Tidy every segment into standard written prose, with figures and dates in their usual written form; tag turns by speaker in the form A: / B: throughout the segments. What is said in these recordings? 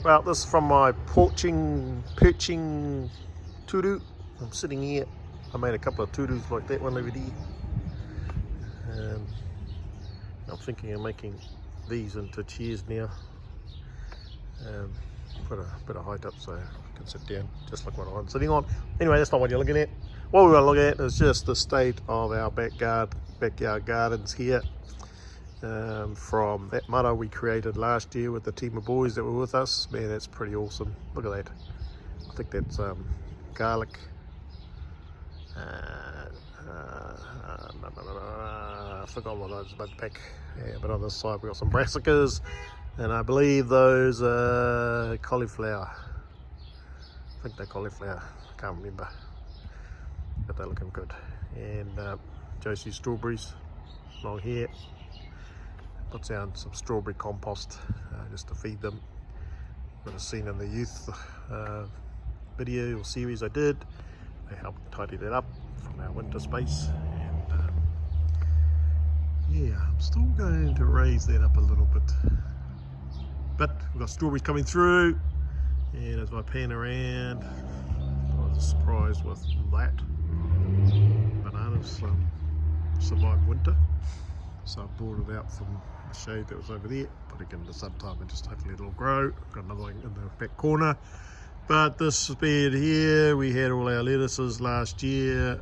A: Well, this is from my perching tudu. I'm sitting here. I made a couple of tudus like that one over there. I'm thinking of making these into chairs now. Put a bit of height up so I can sit down just like what I'm sitting on. Anyway, that's not what you're looking at. What we want to look at is just the state of our backyard gardens here. From that māra we created last year with the team of boys that were with us. Man, that's pretty awesome. Look at that. I think that's garlic. I forgot what those about the pack. Yeah, but on this side we've got some brassicas, and I believe those are cauliflower. I think they're cauliflower. I can't remember, but they're looking good. And Josie's strawberries along here. Puts down some strawberry compost just to feed them. Would have seen in the youth video or series I did. They helped tidy that up from our winter space. And yeah, I'm still going to raise that up a little bit. But we've got strawberries coming through, and as I pan around, I was surprised with that. Bananas survived winter, so I brought it out from the shade that was over there, put it in the sun time, and just hopefully it'll grow. Got another one in the back corner. But this bed here, we had all our lettuces last year.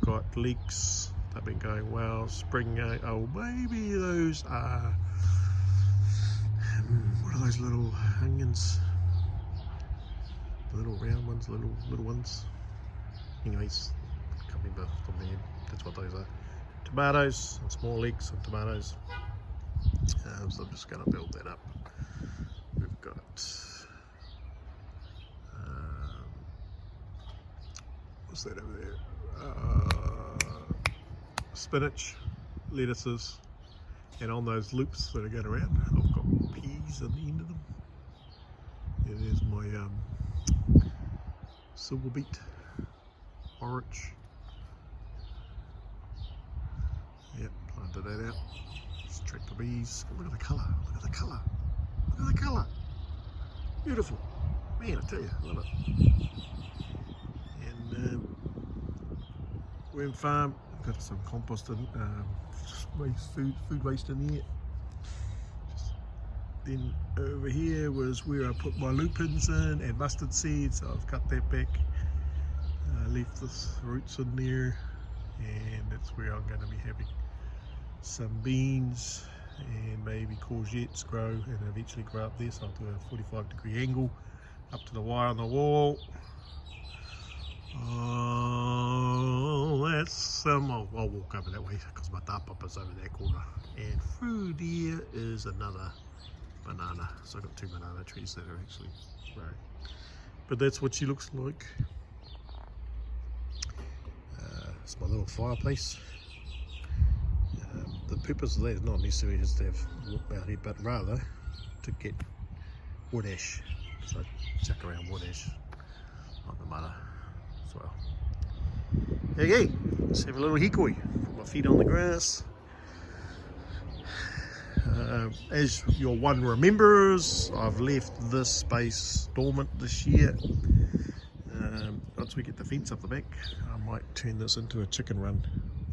A: Got leeks, they've been going well. Spring, oh maybe those are, what are those little onions? The little round ones, little ones. Anyways, can't remember from the end. That's what those are. Tomatoes, and small leeks and tomatoes. So I'm just going to build that up. We've got what's that over there? Spinach, lettuces, and on those loops that are going around, I've got peas at the end of them. And there's my silver beet, orange. Yep, planted that out. Just track the bees. Look at the colour, look at the colour, look at the colour. Beautiful. Man, I tell you, I love it. And worm farm, got some compost and food waste in there. Then over here was where I put my lupins in and mustard seeds, so I've cut that back. Left the roots in there, and that's where I'm going to be having some beans and maybe courgettes grow and eventually grow up there. So I'll do a 45-degree angle up to the wire on the wall. Oh, that's some. I'll walk over that way because my tapapa's over that corner. And through there is another banana. So I've got 2 banana trees that are actually growing. But that's what she looks like. It's my little fireplace. The purpose of that is not necessarily just to have wood out here, but rather to get wood ash. So I chuck around wood ash on the māra as well. Okay, let's have a little hikoi. Put my feet on the grass. As your one remembers, I've left this space dormant this year. Once we get the fence up the back, I might turn this into a chicken run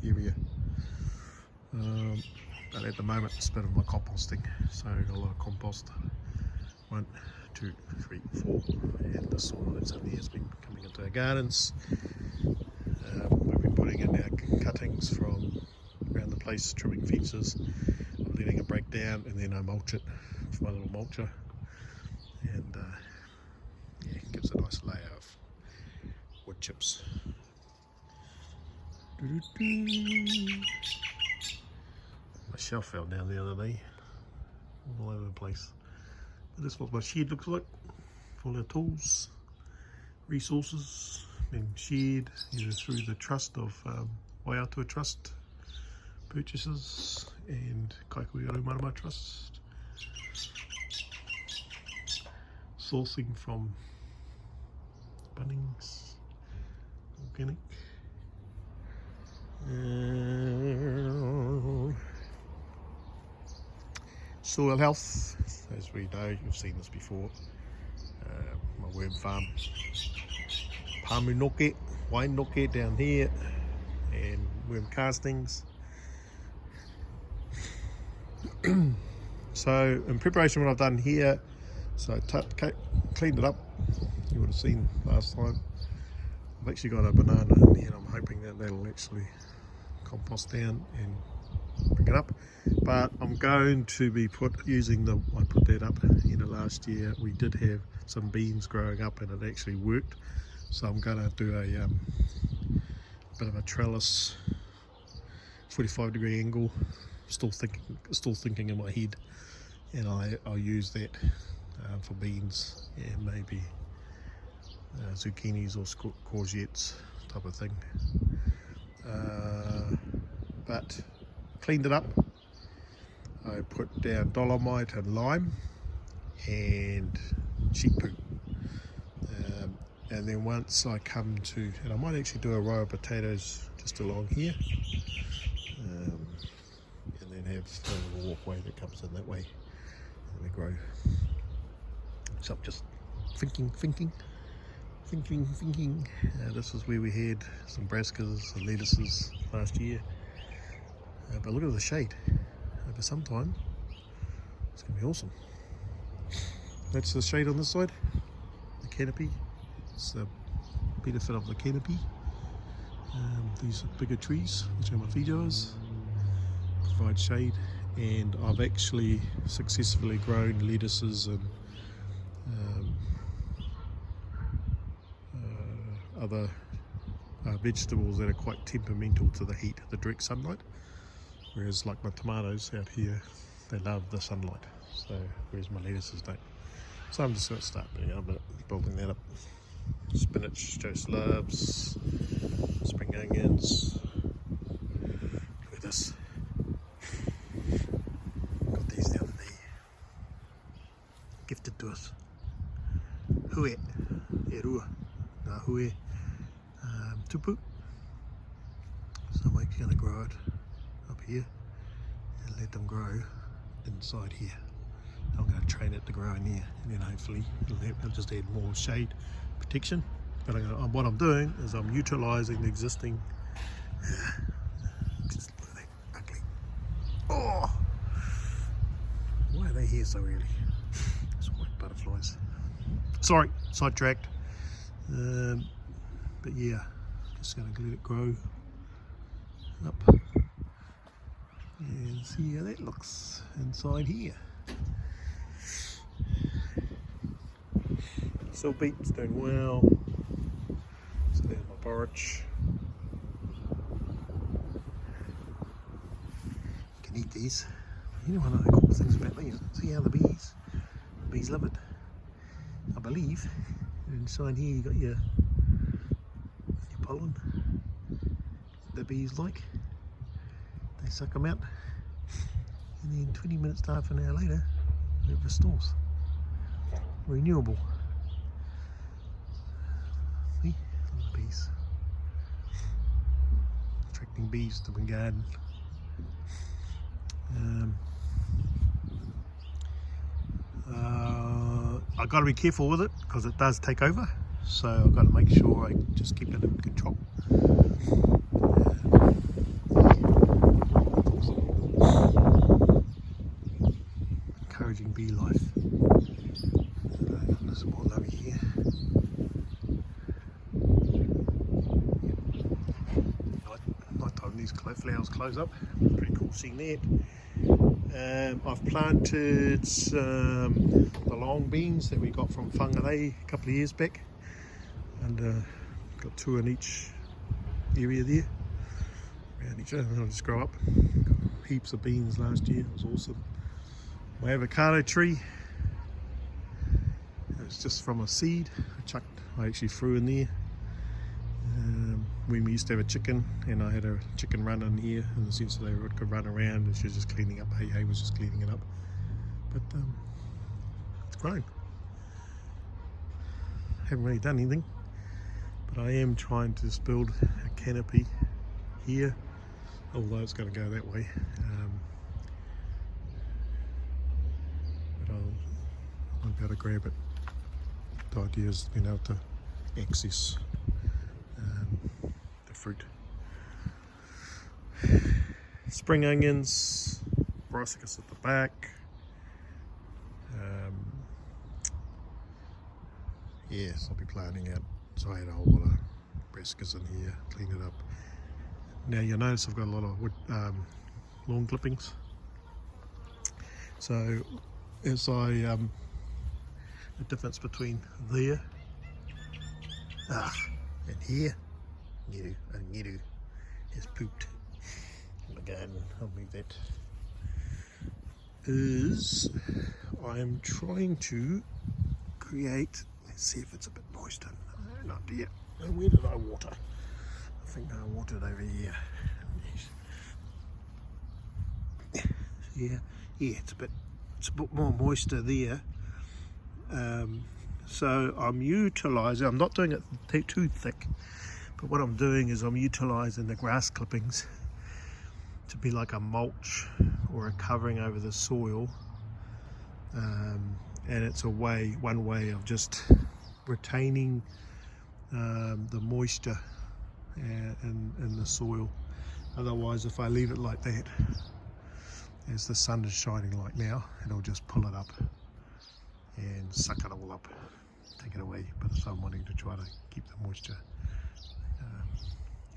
A: area. But at the moment it's a bit of my composting, so I've got a lot of compost. 1, 2, 3, 4, and the soil that's in there has been coming into our gardens. We've been putting in our cuttings from around the place, trimming fences. I'm letting it break down, and then I mulch it with my little mulcher, and yeah, it gives a nice layer of wood chips. My shelf fell down the other day, all over the place. But this is what my shed looks like. All our tools, resources, being shared either through the trust of Waiatua Trust purchases and Kaikoiaro Marama Trust. Sourcing from Bunnings, organic. Soil health, as we know, you've seen this before. my worm farm. Pamu noke, wine noke down here, and worm castings. So in preparation what I've done here, so I cleaned it up. You would have seen last time. I've actually got a banana in here and I'm hoping that that'll actually compost down and bring it up. But I'm going to be using I put that up in the last year. We did have some beans growing up and it actually worked. So I'm going to do a bit of a trellis, 45-degree angle. Still thinking in my head, and I'll use that for beans and maybe zucchinis or courgettes type of thing. But cleaned it up. I put down dolomite and lime and sheep poo. And then once I come to, and I might actually do a row of potatoes just along here, and then have a little walkway that comes in that way, and they grow. So I'm just thinking. This is where we had some brassicas and lettuces last year. But look at the shade. Over some time, it's going to be awesome. That's the shade on this side, the canopy. It's the benefit of the canopy. These bigger trees, which are my mafijos, provide shade, and I've actually successfully grown lettuces and other vegetables that are quite temperamental to the heat, the direct sunlight. Whereas like my tomatoes out here, they love the sunlight. So whereas my lettuces don't. So I'm just going to start building that up. Spinach, Joe loves, spring onions. Look at this. Got these the other day. Gifted to us. Hue, erua, na hue, tupu. So I'm actually going to grow it up here and let them grow inside here. I'm going to train it to grow in there, and then hopefully it'll just add more shade protection. But what I'm doing is I'm utilising the existing. Just look at that ugly. Oh, why are they here so early? It's white butterflies. Sorry, sidetracked. But yeah, just going to let it grow up and see how that looks inside here. So beet's doing well. So there's my borage. You can eat these. You know one of the cool things about these. See how the bees love it. I believe inside here you got your pollen. The bees like. They suck them out, and then 20 minutes to half an hour later, it restores. Renewable. See, bees. Attracting bees to my garden. I've got to be careful with it because it does take over, so I've got to make sure I just keep it in control. Encouraging bee life. There's some more lovey here. Night time these flowers close up. Pretty cool seeing that. I've planted the long beans that we got from Whangarei a couple of years back, and got 2 in each area there, around each other, and they'll just grow up. Got heaps of beans last year, it was awesome. My avocado tree, it was just from a seed I actually threw in there. When we used to have a chicken, and I had a chicken run in here in the sense that they could run around, and she was just cleaning up. Hey was just cleaning it up, but it's grown. Haven't really done anything, but I am trying to just build a canopy here, although it's going to go that way. But I'll be able to grab it the idea is being able to access the fruit. Spring onions, brassicas at the back. Yes, I'll be planting out. So I had a whole lot of brassicas in here, clean it up. Now you'll notice I've got a lot of wood, lawn clippings. So as I, the difference between there and here, Ngiru has pooped in the garden. I'll move that. Is I am trying to create, let's see if it's a bit moist. Not dear. Where did I water? I think I watered over here. Yeah, it's a bit more moisture there. So I'm utilising, I'm not doing it too thick, but what I'm doing is I'm utilising the grass clippings to be like a mulch or a covering over the soil, and it's one way of just retaining the moisture in the soil. Otherwise, if I leave it like that, as the sun is shining like now, it'll just pull it up and suck it all up, take it away. But so I'm wanting to try to keep the moisture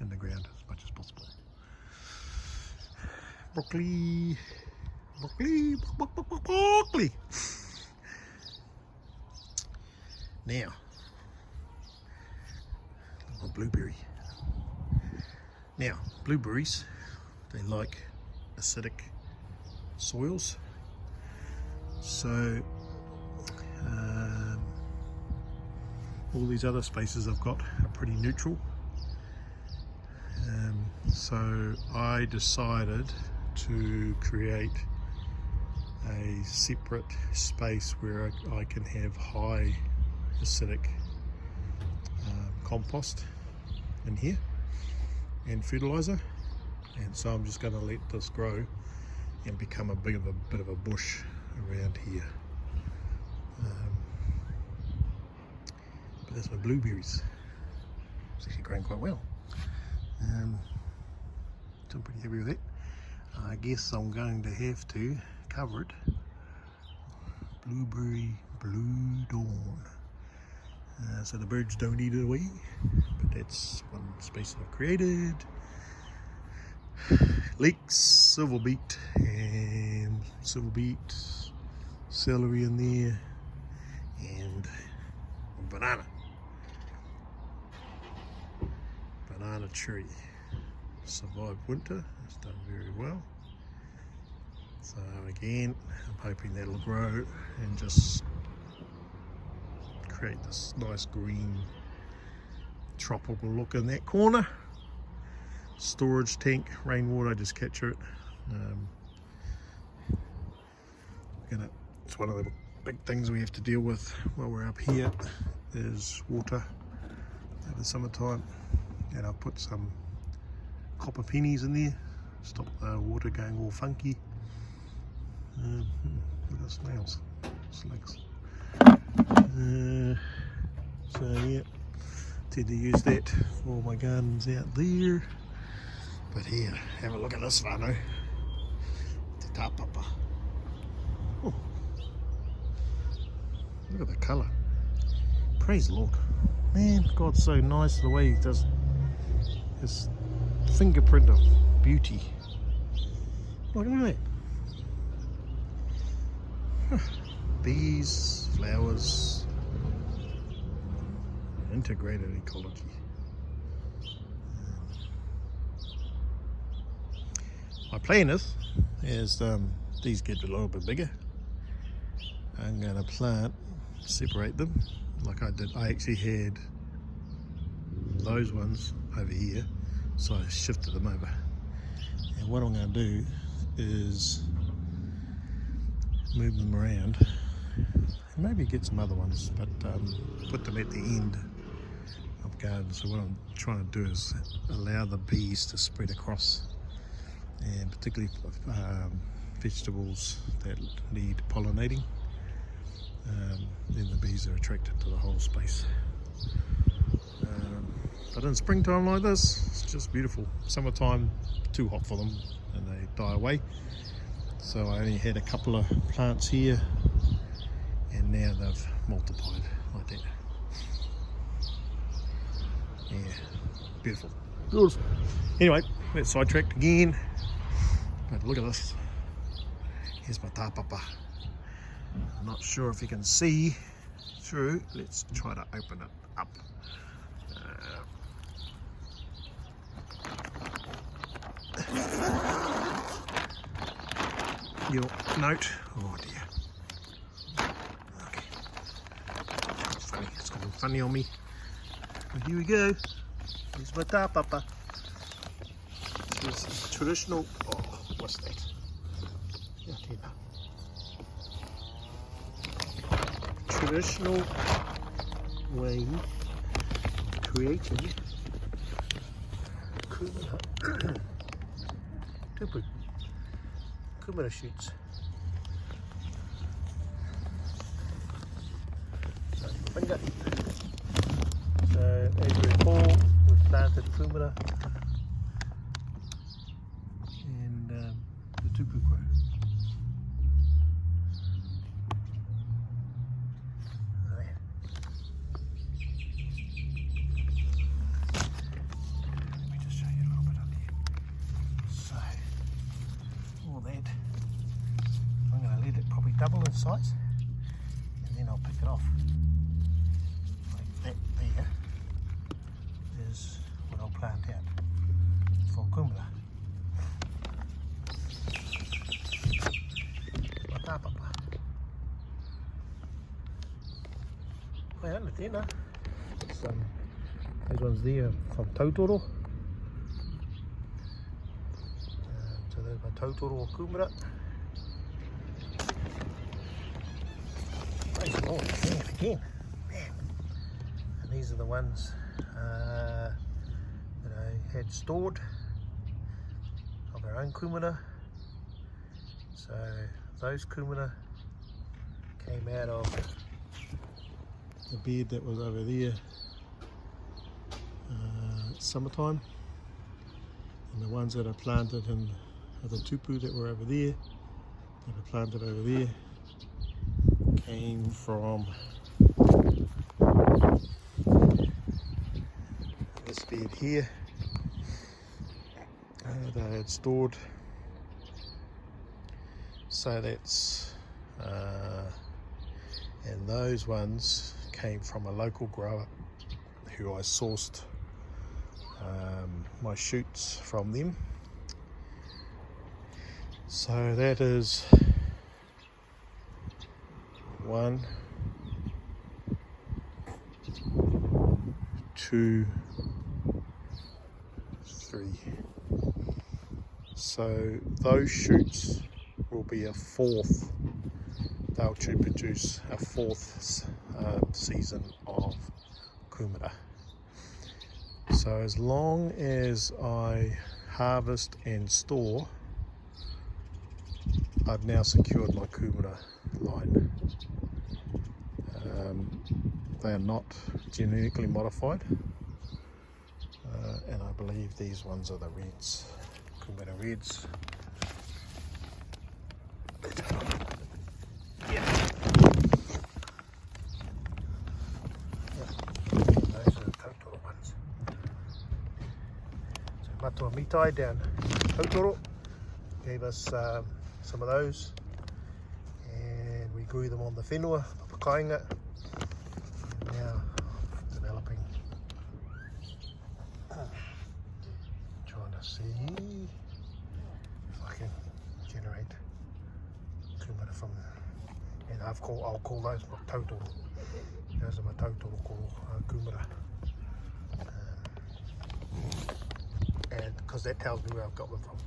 A: in the ground as much as possible. Broccoli. Now, a blueberry. Now, blueberries, they like acidic soils. So, all these other spaces I've got are pretty neutral. So I decided to create a separate space where I can have high acidic compost in here and fertilizer, and so I'm just going to let this grow and become a bit of a bush around here. But that's my blueberries. It's actually growing quite well. So I'm pretty happy with it. I guess I'm going to have to cover it. Blueberry Blue Dawn. So the birds don't eat it away, but that's one space I've created. Leeks, silver beet, celery in there, and banana tree. Survived winter, it's done very well. So again, I'm hoping that'll grow and just create this nice green tropical look in that corner. Storage tank, rainwater, I just capture it. It's one of the big things we have to deal with while we're up here is water over the summertime, and I've put some copper pennies in there, stop the water going all funky. Look at the snails, slugs. So yeah, tend to use that for my gardens out there. But here, have a look at this whānau. Te tāpapa. Oh. Look at the colour. Praise the Lord. Man, God's so nice the way He does His fingerprint of beauty. Look at that. Bees, flowers, integrated ecology. My plan is, as these get a little bit bigger, I'm going to separate them like I did. I actually had those ones over here, so I shifted them over. And what I'm going to do is move them around, and maybe get some other ones, but put them at the end of gardens. So what I'm trying to do is allow the bees to spread across, and particularly vegetables that need pollinating, then the bees bees are attracted to the whole space. But in springtime like this, it's just beautiful. Summertime, too hot for them and they die away. So I only had a couple of plants here, and now they've multiplied like that. Yeah, beautiful. Beautiful. Anyway, let's sidetrack again. But look at this. Here's my tāpapa. I'm not sure if you can see through. Let's try to open it up. Your note. Oh dear. Okay. It's funny. It's gone funny on me. But here we go. Here's my tāpapa. This is traditional. Oh, what's that? Traditional way of creating kumara shoots. Finger. So as you recall, we've planted kumara and the tupu grow. Double in size, and then I'll pick it off. Like that there is what I'll plant out for kumara. Those ones there from Tautoro. So there's my Tautoro kumara. Oh, again, man. And these are the ones that I had stored of our own kumara. So those kumara came out of the bed that was over there summertime, and the ones that I planted in the tupu that were over there, that I planted over there, came from this bed here that I had stored. So that's and those ones came from a local grower who I sourced my shoots from them. So that is 1, 2, 3. So those shoots will be a fourth. They'll produce a fourth season of kumara. So as long as I harvest and store, I've now secured my kumara line. They are not genetically modified, and I believe these ones are the reds, kumara reds. Yeah. Those are the Tautoro ones. So Matua Mitai down Tautoro gave us some of those, and we grew them on the whenua, papakainga. Now developing, trying to see if I can generate kumara from, and I'll call those my Tautoro. Those are my Tautoro called kumara, and because that tells me where I've got them from.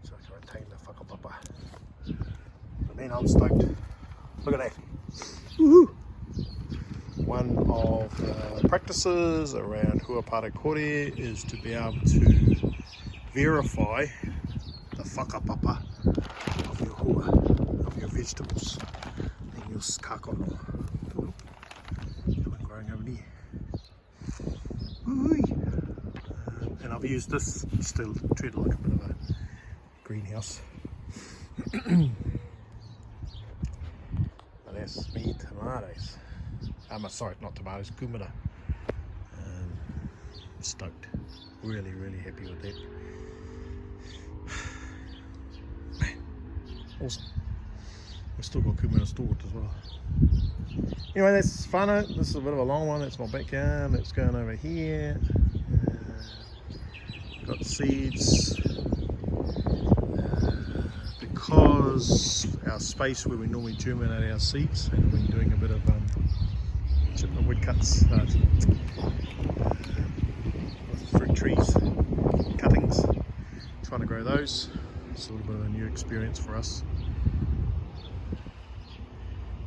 A: So I can retain the whakapapa. But then I'm stoked. Look at that. Woohoo! One of the practices around huapara kore is to be able to verify the whakapapa of your hua, of your vegetables. News kākono. One growing over there. And I've used this still treat it like a bit of a greenhouse. But that's me tomatoes. Sorry, not tomatoes, kumara. Stoked. Really, really happy with that. Man, awesome. We've still got kumara stored as well. Anyway, that's whānau. This is a bit of a long one. That's my backyard. That's going over here. Got seeds. Because our space where we normally germinate our seeds, and we're doing a bit of chipping wood cuts, fruit trees, cuttings, trying to grow those. It's a little bit of a new experience for us.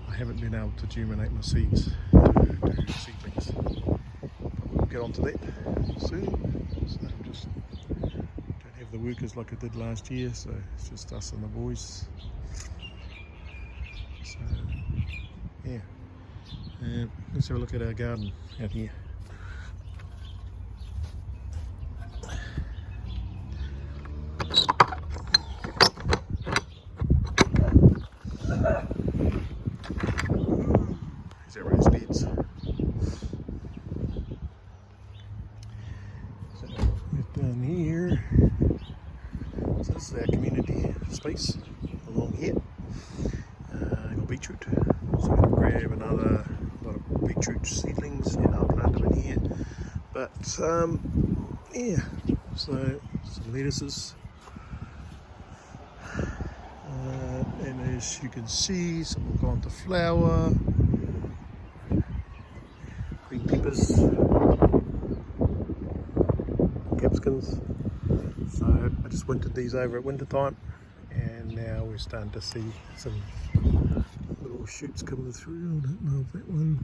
A: I haven't been able to germinate my seeds to seedlings, but we'll get onto that soon. So I'm just don't have the workers like I did last year, so it's just us and the boys. So yeah, let's have a look at our garden out here. Down here, so this is our community space along here. Got beetroot, so I'm going to grab another lot of beetroot seedlings and I'll plant them in here. But yeah, so some lettuces, and as you can see, some have gone to flower, green peppers, capsicums. So I just wintered these over at winter time, and now we're starting to see some little shoots coming through. I don't know if that one,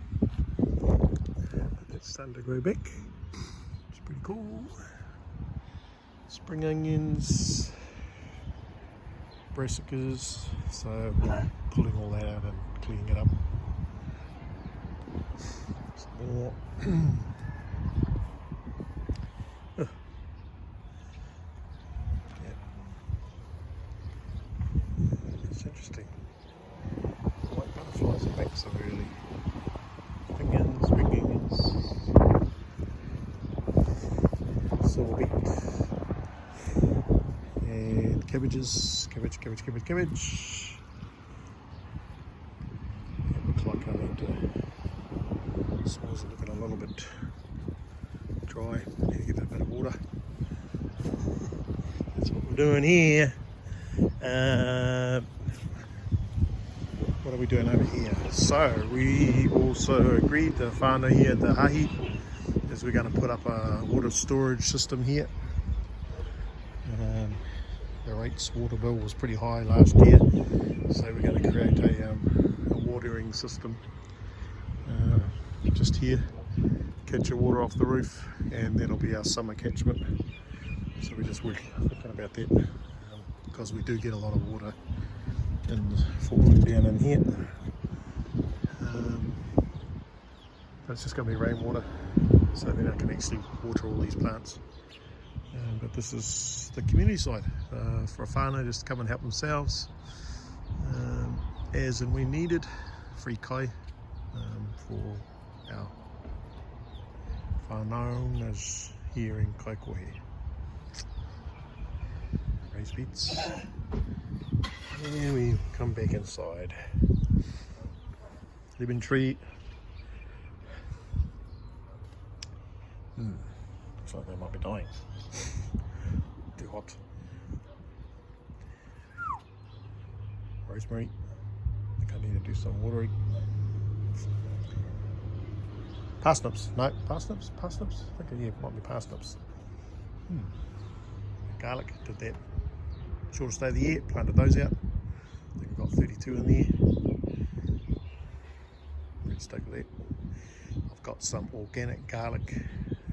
A: but that's starting to grow back. It's pretty cool. Spring onions, brassicas, so we're pulling all that out and cleaning it up. Some more. Interesting. White butterflies are back so early. Spring onions, silver beet, and cabbages. Cabbage. It looks like I need to. Soils are looking a little bit dry. I need to give it a bit of water. That's what we're doing here. What are we doing over here? So we also agreed, the whānau here at the Hahi, is we're going to put up a water storage system here. The rates water bill was pretty high last year, so we're going to create a watering system just here, catch your water off the roof, and that'll be our summer catchment. So we're just thinking about that, because we do get a lot of water falling down in here. It's just going to be rainwater, so then I can actually water all these plants. But this is the community side for a whānau just to come and help themselves as and when needed. Free kai for our whānaunas here in Kaikohe. Raised beets. And we come back inside. Lemon tree. Looks like they might be dying. Too hot. Rosemary. I think I need to do some watering. Parsnips. No, parsnips? I think yeah, it might be parsnips. Garlic, did that. Shortest day of the year, planted those out. I think we've got 32 in there. Really stoked with that. I've got some organic garlic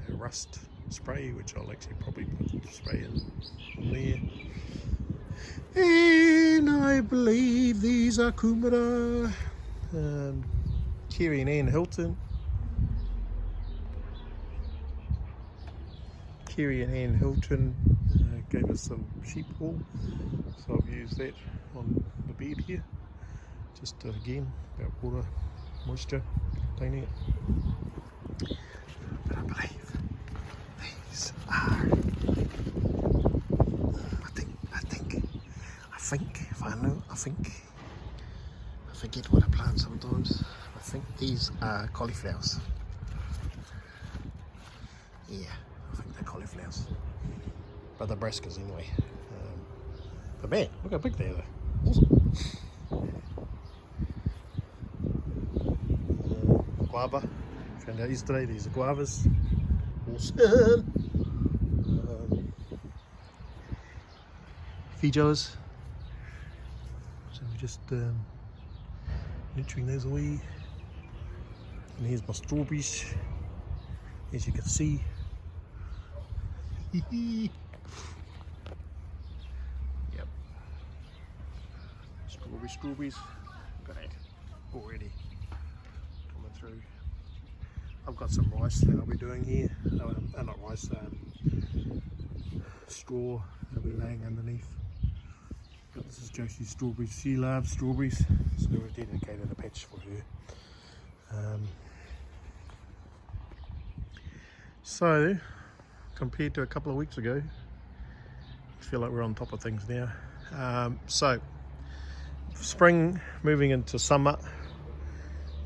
A: rust spray, which I'll actually probably put spray in there. And I believe these are kumara. Kerry and Ann Hilton. Kerry and Ann Hilton gave us some sheep wool, so I've used that on the bed here. Just again about water, moisture, cleaning it. But I believe these are. I forget what I plant sometimes. I think these are cauliflowers. Yeah, I think they're cauliflowers. But they're brassicas anyway. But man, look how big they are. Awesome. Guava. Found out yesterday these are guavas. Awesome. Feijoas. So we're just nurturing those away. And here's my strawberries, as you can see. Yep. Strawberries. Got it already coming through. I've got some rice that I'll be doing here. Not rice, straw I'll be laying underneath. But this is Josie's strawberries. She loves strawberries, so we've dedicated a patch for her. So, compared to a couple of weeks ago, I feel like we're on top of things now. So, spring moving into summer.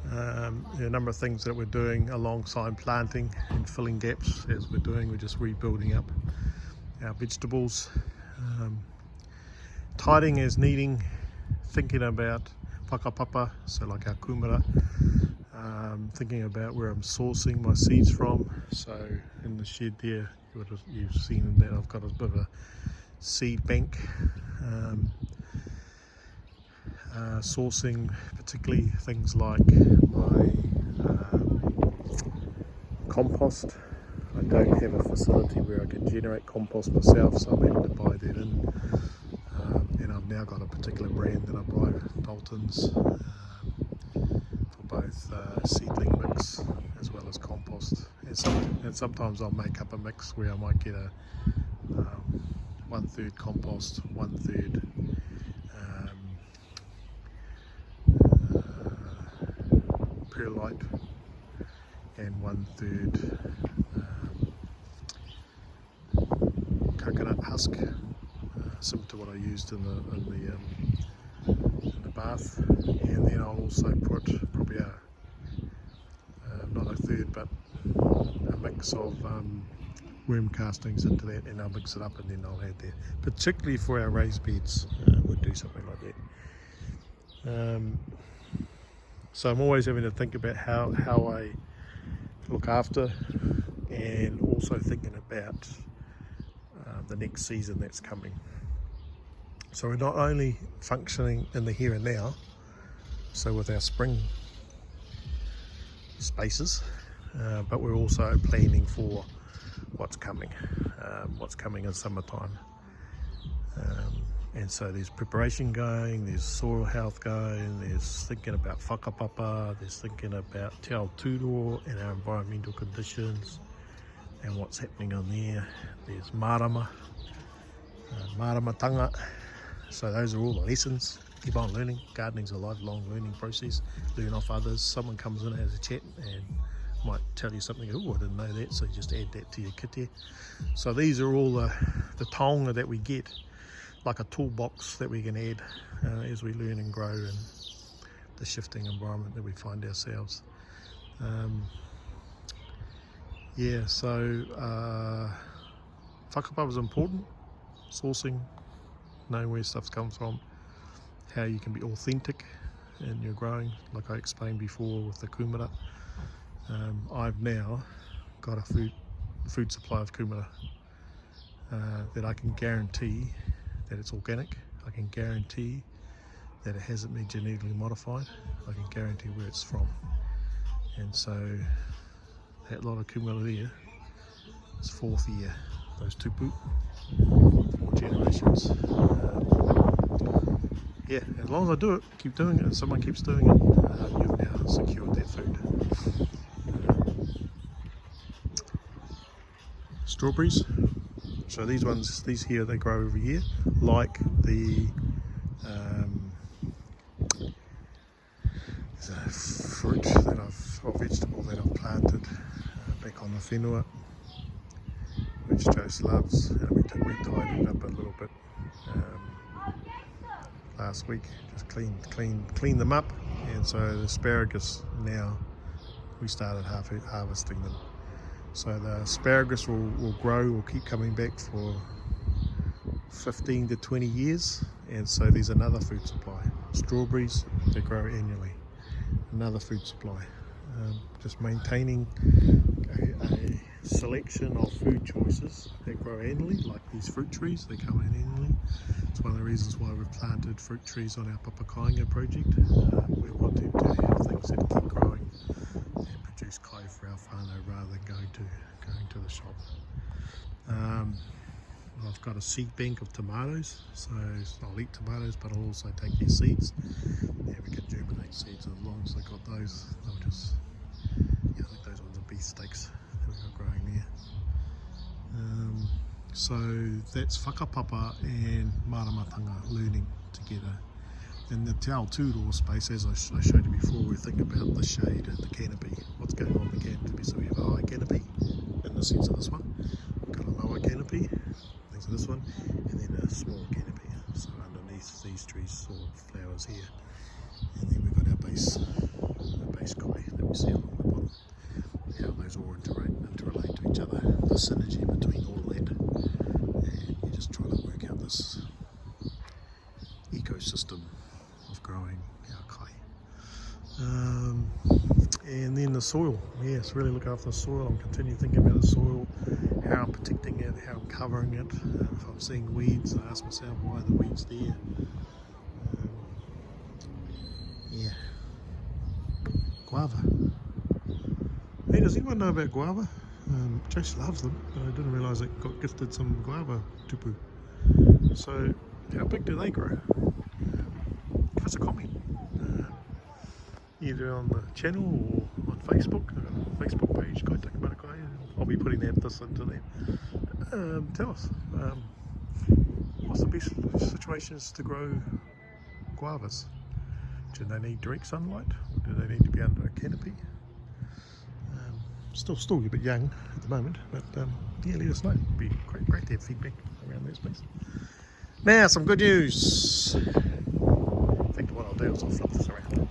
A: There are a number of things that we're doing alongside planting and filling gaps as we're doing. We're just rebuilding up our vegetables. Tidying is needing, thinking about whakapapa, so like our kumara, thinking about where I'm sourcing my seeds from. So in the shed there, you've seen that I've got a bit of a seed bank, sourcing particularly things like my compost. I don't have a facility where I can generate compost myself, so I'm able to buy that in. And I've now got a particular brand that I buy, Dalton's, for both seedling mix as well as compost. And sometimes I'll make up a mix where I might get a 1/3 compost, 1/3 perlite, and 1/3 coconut husk, similar to what I used in the bath. And then I'll also put probably not a third, but a mix of worm castings into that, and I'll mix it up and then I'll add that. Particularly for our raised beds, we'll do something like that. So I'm always having to think about how I look after, and also thinking about the next season that's coming. So we're not only functioning in the here and now, so with our spring spaces, but we're also planning for what's coming in summertime. And so there's preparation going, there's soil health going, there's thinking about whakapapa, there's thinking about te ao tūroa and our environmental conditions and what's happening on there. There's māra, māramatanga. So those are all the lessons. Keep on learning. Gardening's a lifelong learning process. Learn off others. Someone comes in and has a chat and might tell you something, oh, I didn't know that, so you just add that to your kit. So these are all the taonga that we get, like a toolbox that we can add as we learn and grow in the shifting environment that we find ourselves. So whakapapa is important. Sourcing, knowing where stuff comes from, how you can be authentic in your growing, like I explained before with the kumara. I've now got a food supply of kumara that I can guarantee that it's organic. I can guarantee that it hasn't been genetically modified. I can guarantee where it's from. And so that lot of kumara there is 4th year. Those tupu, 4 generations. yeah, as long as I do it, keep doing it, and someone keeps doing it, you've now secured that food. Strawberries. So these here, they grow every year, like the fruit that or vegetable that I've planted back on the whenua, which Jose loves. We tidied it up a little bit last week, just cleaned them up, and so the asparagus now we started harvesting them. So the asparagus will grow, will keep coming back for 15 to 20 years, and so there's another food supply. Strawberries, they grow annually, another food supply. Just maintaining a selection of food choices that grow annually, like these fruit trees, they come in annually. It's one of the reasons why we've planted fruit trees on our Papakainga project. We're wanting to have things that keep growing and produce kai for our whānau rather than going to the shop. I've got a seed bank of tomatoes, so I'll eat tomatoes, but I'll also take their seeds. Yeah, we can germinate seeds, as long as I got those, they'll just, yeah, I think those ones are beefsteaks that we've got growing there. So that's whakapapa and māra learning together. In the te ao tūroa space, as I showed you before, we think about the shade and the canopy. What's going on in the canopy? So we have a high canopy, in the sense of this one. We've got a lower canopy, things of this one, and then a small canopy. So underneath these trees or flowers here. And then we've got our base kai that we see along the bottom. How those all interrelate to each other, the synergy between all of that. And you're just trying to work out this ecosystem of growing our kai. And then the soil, yes, really look after the soil. I'm continuing thinking about the soil, how I'm protecting it, how I'm covering it. If I'm seeing weeds, I ask myself why are the weeds there. Yeah. Guava. Hey, does anyone know about guava? Jose loves them, but I didn't realise it got gifted some guava tupu. So, how big do they grow? Give us a comment. Either on the channel or on Facebook. Facebook page, Kai Take Marakai. I'll be putting this into there. Tell us, what's the best situations to grow guavas? Do they need direct sunlight, or do they need to be under a canopy? Still a bit young at the moment, but yeah, let us know. It'd be great to have feedback around that space. Now, some good news. In fact, what I'll do is I'll flip this around.